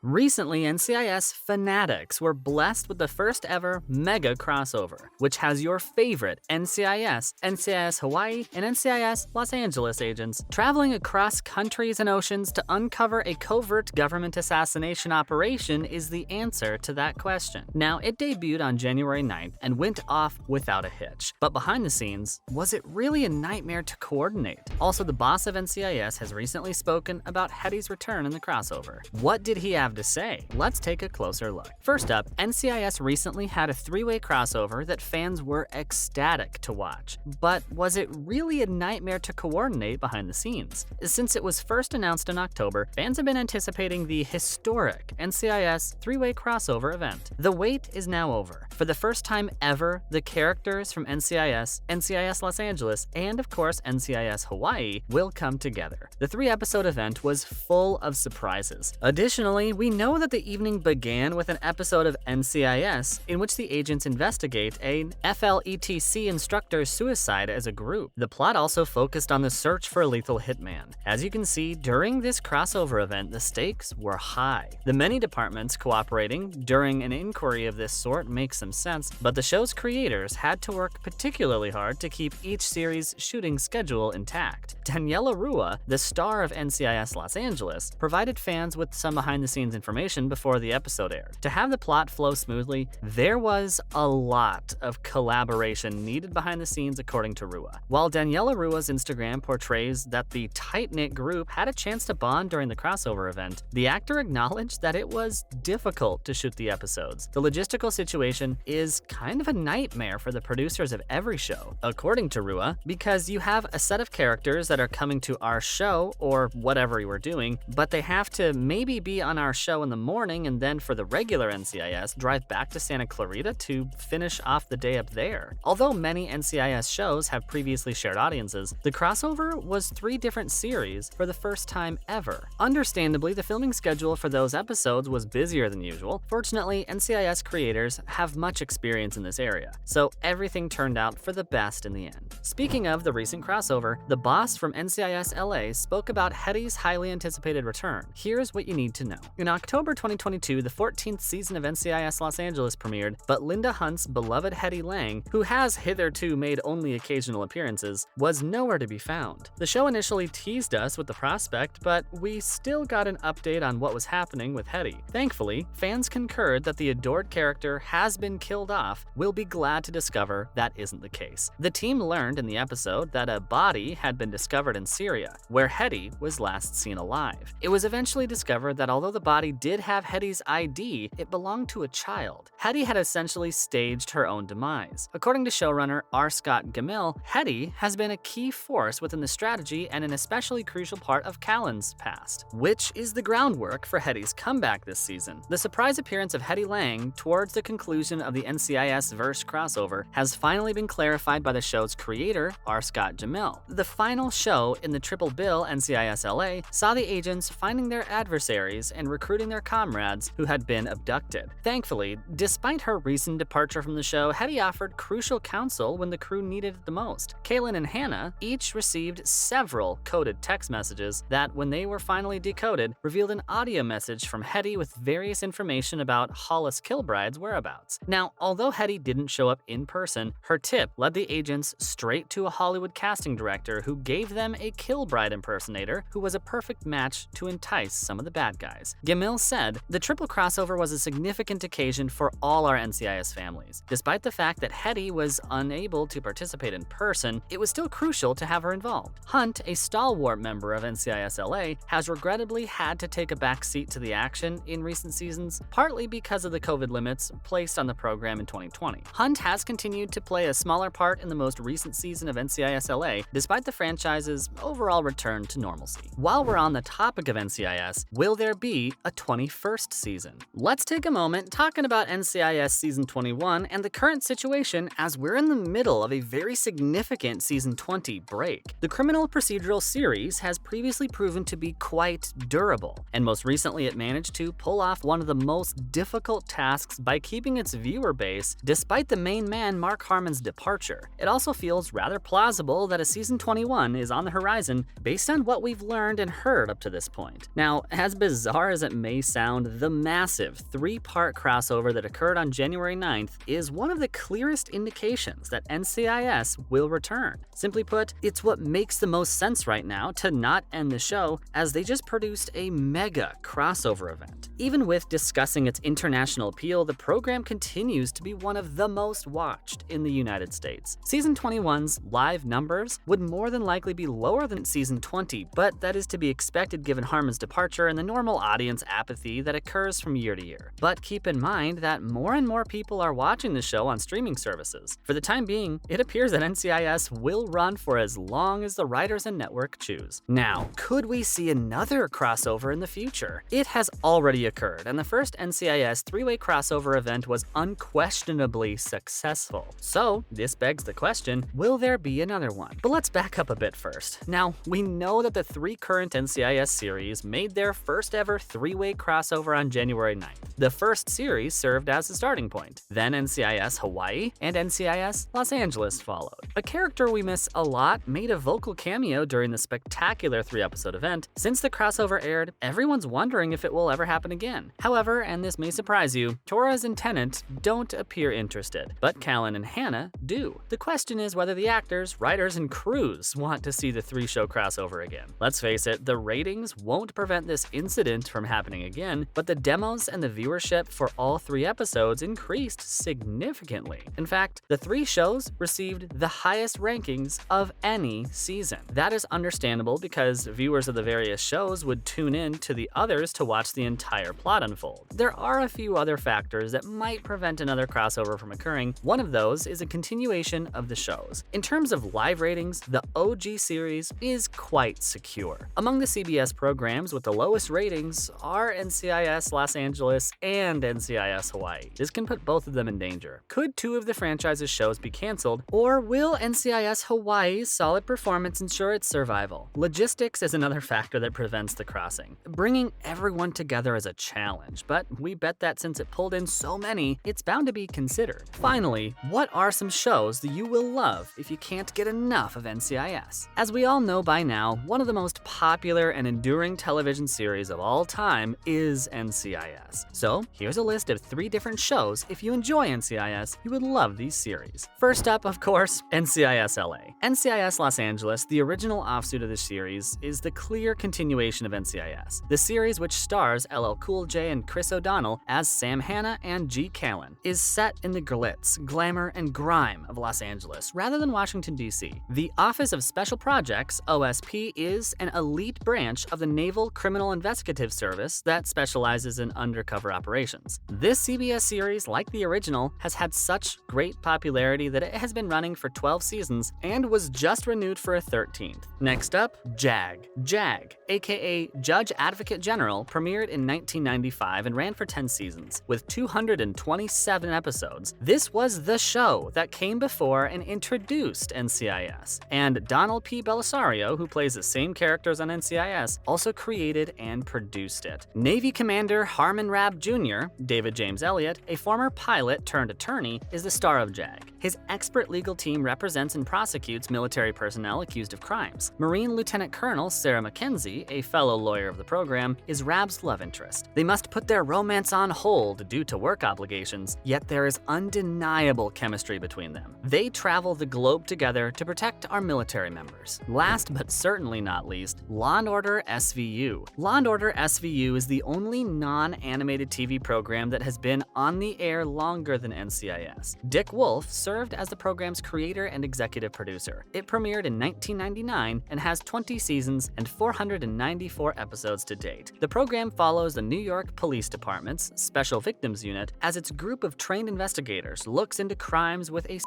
Recently, NCIS fanatics were blessed with the first ever mega crossover, which has your favorite NCIS, NCIS Hawaii, and NCIS Los Angeles agents traveling across countries and oceans to uncover a covert government assassination operation is the answer to that question. Now, it debuted on January 9th and went off without a hitch. But behind the scenes, was it really a nightmare to coordinate? Also, the boss of NCIS has recently spoken about Hetty's return in the crossover. What did he have to say? Let's take a closer look. First up, NCIS recently had a three-way crossover that fans were ecstatic to watch. But was it really a nightmare to coordinate behind the scenes? Since it was first announced in October, fans have been anticipating the historic NCIS three-way crossover event. The wait is now over. For the first time ever, the characters from NCIS, NCIS Los Angeles, and of course NCIS Hawaii will come together. The three-episode event was full of surprises. Additionally, we know that the evening began with an episode of NCIS in which the agents investigate an FLETC instructor's suicide as a group. The plot also focused on the search for a lethal hitman. As you can see, during this crossover event, the stakes were high. The many departments cooperating during an inquiry of this sort makes some sense, but the show's creators had to work particularly hard to keep each series' shooting schedule intact. Daniela Rua, the star of NCIS Los Angeles, provided fans with some behind-the-scenes information before the episode aired. To have the plot flow smoothly, there was a lot of collaboration needed behind the scenes, according to Rua. While Daniela Rua's Instagram portrays that the tight-knit group had a chance to bond during the crossover event, the actor acknowledged that it was difficult to shoot the episodes. The logistical situation is kind of a nightmare for the producers of every show, according to Rua, because you have a set of characters that are coming to our show or whatever you were doing, but they have to maybe be on our show in the morning and then for the regular NCIS drive back to Santa Clarita to finish off the day up there. Although many NCIS shows have previously shared audiences, the crossover was 3 different series for the first time ever. Understandably, the filming schedule for those episodes was busier than usual. Fortunately, NCIS creators have much experience in this area, so everything turned out for the best in the end. Speaking of the recent crossover, the boss from NCIS LA spoke about Hetty's highly anticipated return. Here's what you need to know. In October 2022, the 14th season of NCIS Los Angeles premiered, but Linda Hunt's beloved Hetty Lang, who has hitherto made only occasional appearances, was nowhere to be found. The show initially teased us with the prospect, but we still got an update on what was happening with Hetty. Thankfully, fans concurred that the adored character has been killed off. We'll be glad to discover that isn't the case. The team learned in the episode that a body had been discovered in Syria, where Hetty was last seen alive. It was eventually discovered that although the body did have Hetty's ID, it belonged to a child. Hetty had essentially staged her own demise. According to showrunner R. Scott Gammill, Hetty has been a key force within the strategy and an especially crucial part of Callan's past, which is the groundwork for Hetty's comeback this season. The surprise appearance of Hetty Lang towards the conclusion of the NCIS verse crossover has finally been clarified by the show's creator, R. Scott Gammill. The final show in the triple bill NCIS LA saw the agents finding their adversaries and recruiting their comrades who had been abducted. Thankfully, despite her recent departure from the show, Hetty offered crucial counsel when the crew needed it the most. Kaylin and Hannah each received several coded text messages that, when they were finally decoded, revealed an audio message from Hetty with various information about Hollis Kilbride's whereabouts. Now, although Hetty didn't show up in person, her tip led the agents straight to a Hollywood casting director who gave them a Kilbride impersonator who was a perfect match to entice some of the bad guys. Gammill said, "The triple crossover was a significant occasion for all our NCIS families. Despite the fact that Hetty was unable to participate in person, it was still crucial to have her involved. Hunt, a stalwart member of NCIS LA, has regrettably had to take a back seat to the action in recent seasons, partly because of the COVID limits placed on the program in 2020. Hunt has continued to play a smaller part in the most recent season of NCIS LA, despite the franchise's overall return to normalcy." While we're on the topic of NCIS, will there be a 21st season? Let's take a moment talking about NCIS Season 21 and the current situation as we're in the middle of a very significant Season 20 break. The criminal procedural series has previously proven to be quite durable, and most recently it managed to pull off one of the most difficult tasks by keeping its viewer base despite the main man Mark Harmon's departure. It also feels rather plausible that a Season 21 is on the horizon based on what we've learned and heard up to this point. Now, as bizarre as it it may sound, the massive 3-part crossover that occurred on January 9th is one of the clearest indications that NCIS will return. Simply put, it's what makes the most sense right now to not end the show, as they just produced a mega crossover event. Even with discussing its international appeal, the program continues to be one of the most watched in the United States. Season 21's live numbers would more than likely be lower than Season 20, but that is to be expected given Harmon's departure and the normal audience apathy that occurs from year to year. But keep in mind that more and more people are watching the show on streaming services. For the time being, it appears that NCIS will run for as long as the writers and network choose. Now, could we see another crossover in the future? It has already occurred, and the first NCIS 3-way crossover event was unquestionably successful. So, this begs the question, will there be another one? But let's back up a bit first. Now, we know that the 3 current NCIS series made their first ever 3-way crossover on January 9th. The first series served as the starting point. Then NCIS Hawaii and NCIS Los Angeles followed. A character we miss a lot made a vocal cameo during the spectacular 3-episode event. Since the crossover aired, everyone's wondering if it will ever happen again. However, and this may surprise you, Torres and Tennant don't appear interested, but Callan and Hannah do. The question is whether the actors, writers, and crews want to see the 3-show crossover again. Let's face it, the ratings won't prevent this incident from happening again, but the demos and the viewership for all 3 episodes increased significantly. In fact, the 3 shows received the highest rankings of any season. That is understandable because viewers of the various shows would tune in to the others to watch the entire plot unfold. There are a few other factors that might prevent another crossover from occurring. One of those is a continuation of the shows. In terms of live ratings, the OG series is quite secure. Among the CBS programs with the lowest ratings are NCIS Los Angeles and NCIS Hawaii. This can put both of them in danger. Could 2 of the franchise's shows be canceled, or will NCIS Hawaii's solid performance ensure its survival? Logistics is another factor that prevents the crossing. Bringing everyone together is a challenge, but we bet that since it pulled in so many, it's bound to be considered. Finally, what are some shows that you will love if you can't get enough of NCIS? As we all know by now, one of the most popular and enduring television series of all time is NCIS. So here's a list of 3 different shows. If you enjoy NCIS, you would love these series. First up, of course, NCIS LA. NCIS Los Angeles, the original offshoot of the series, is the clear continuation of NCIS. The series, which stars LL Cool J and Chris O'Donnell as Sam Hanna and G. Callan, is set in the glitz, glamour, and grime of Los Angeles rather than Washington, D.C. The Office of Special Projects, OSP, is an elite branch of the Naval Criminal Investigative Service that specializes in undercover operations. This CBS series, like the original, has had such great popularity that it has been running for 12 seasons and was just renewed for a 13th. Next up, JAG. JAG, aka Judge Advocate General, premiered in 1995 and ran for 10 seasons, with 227 episodes. This was the show that came before and introduced NCIS, and Donald P. Belisario, who plays the same characters on NCIS, also created and produced it. Navy Commander Harmon Rabb Jr., David James Elliott, a former pilot turned attorney, is the star of JAG. His expert legal team represents and prosecutes military personnel accused of crimes. Marine Lieutenant Colonel Sarah Mackenzie, a fellow lawyer of the program, is Rabb's love interest. They must put their romance on hold due to work obligations, yet there is undeniable chemistry between them. They travel the globe together to protect our military members. Last but certainly not least, Law & Order SVU. Law & Order SVU is the only non-animated TV program that has been on the air longer than NCIS. Dick Wolf served as the program's creator and executive producer. It premiered in 1999 and has 20 seasons and 494 episodes to date. The program follows the New York Police Department's Special Victims Unit as its group of trained investigators looks into crimes with a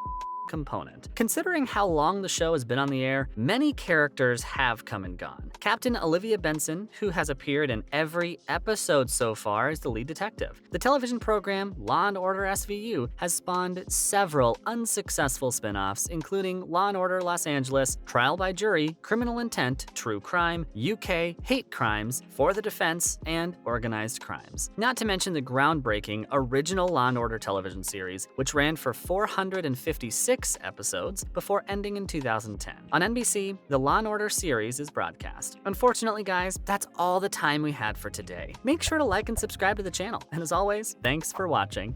component. Considering how long the show has been on the air, many characters have come and gone. Captain Olivia Benson, who has appeared in every episode so far, is the lead detective. The television program Law & Order SVU has spawned several unsuccessful spin-offs, including Law & Order Los Angeles, Trial by Jury, Criminal Intent, True Crime, UK, Hate Crimes, For the Defense, and Organized Crimes. Not to mention the groundbreaking original Law & Order television series, which ran for 456 6 episodes before ending in 2010. On NBC, the Law & Order series is broadcast. Unfortunately, guys, that's all the time we had for today. Make sure to like and subscribe to the channel. And as always, thanks for watching.